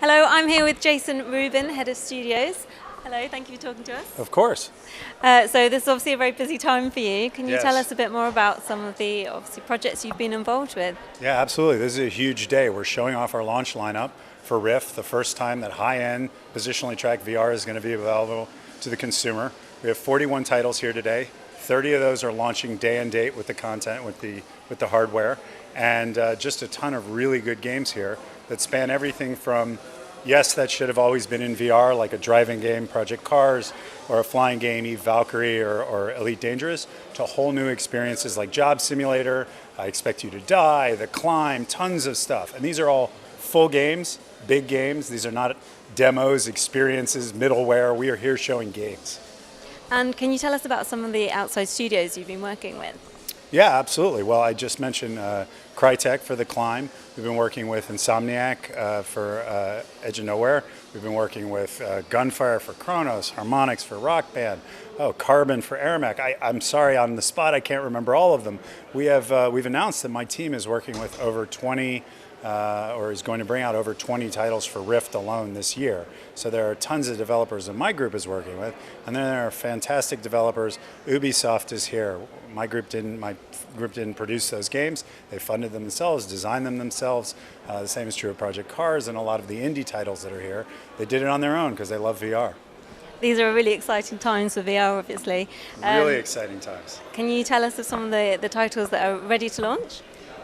Hello, I'm here with Jason Rubin, Head of Studios. Hello, thank you for talking to us. Of course. So this is obviously a very busy time for you. Can you Yes. tell us a bit more about some of the obviously projects you've been involved with? Yeah, absolutely. This is a huge day. We're showing off our launch lineup for Rift, the first time that high-end positionally tracked VR is going to be available to the consumer. We have 41 titles here today. 30 of those are launching day and date with the content, with the hardware, and just a ton of really good games here that span everything from, yes, that should have always been in VR, like a driving game, Project Cars, or a flying game, Eve Valkyrie, or Elite Dangerous, to whole new experiences like Job Simulator, I Expect You to Die, The Climb, tons of stuff. And these are all full games, big games. These are not demos, experiences, middleware. We are here showing games. And can you tell us about some of the outside studios you've been working with? Yeah, absolutely. Well, I just mentioned Crytek for The Climb. We've been working with Insomniac for Edge of Nowhere. We've been working with Gunfire for Chronos, Harmonix for Rock Band, Carbon for Aramec. I'm sorry, on the spot, I can't remember all of them. We've announced that my team is working with over 20 or is going to bring out over 20 titles for Rift alone this year. So there are tons of developers that my group is working with, and then there are fantastic developers. Ubisoft is here. My group didn't produce those games. They funded them themselves, designed them themselves. The same is true of Project Cars and a lot of the indie titles that are here. They did it on their own because they love VR. These are really exciting times for VR, obviously. Really exciting times. Can you tell us of some of the titles that are ready to launch?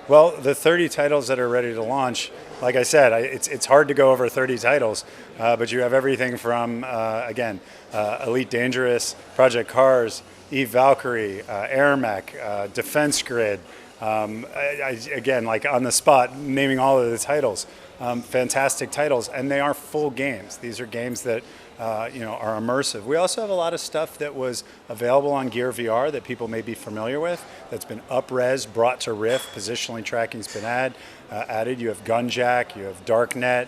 Well, the 30 titles that are ready to launch, like I said, it's hard to go over 30 titles, but you have everything from, again, Elite Dangerous, Project Cars, Eve Valkyrie, Aramec, Defense Grid, again, like on the spot, naming all of the titles. Fantastic titles, and they are full games. These are games that are immersive. We also have a lot of stuff that was available on Gear VR that people may be familiar with, that's been up-res, brought to Rift, positionally tracking's been added. You have Gunjack, you have Darknet,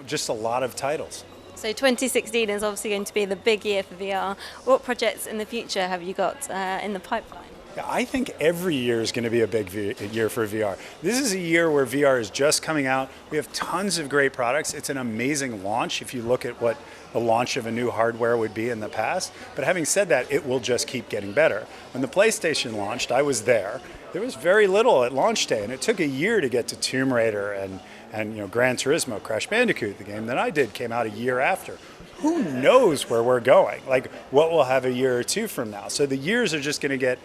just a lot of titles. So 2016 is obviously going to be the big year for VR. What projects in the future have you got in the pipeline? I think every year is going to be a big year for VR. This is a year where VR is just coming out. We have tons of great products. It's an amazing launch if you look at what the launch of a new hardware would be in the past. But having said that, it will just keep getting better. When the PlayStation launched, I was there. There was very little at launch day, and it took a year to get to Tomb Raider and Gran Turismo. Crash Bandicoot, the game that I did, came out a year after. Who knows where we're going? Like what we'll have a year or two from now. So the years are just going to get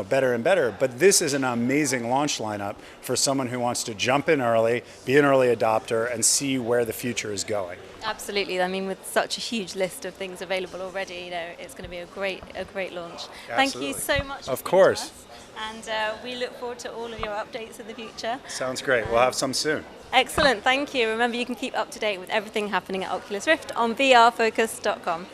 better and better. But this is an amazing launch lineup for someone who wants to jump in early, be an early adopter, and see where the future is going. Absolutely. I mean, with such a huge list of things available already, it's going to be a great launch. Absolutely. Thank you so much. Of course. And we look forward to all of your updates in the future. Sounds great. We'll have some soon. Excellent. Thank you. Remember, you can keep up to date with everything happening at Oculus Rift on VRFocus.com.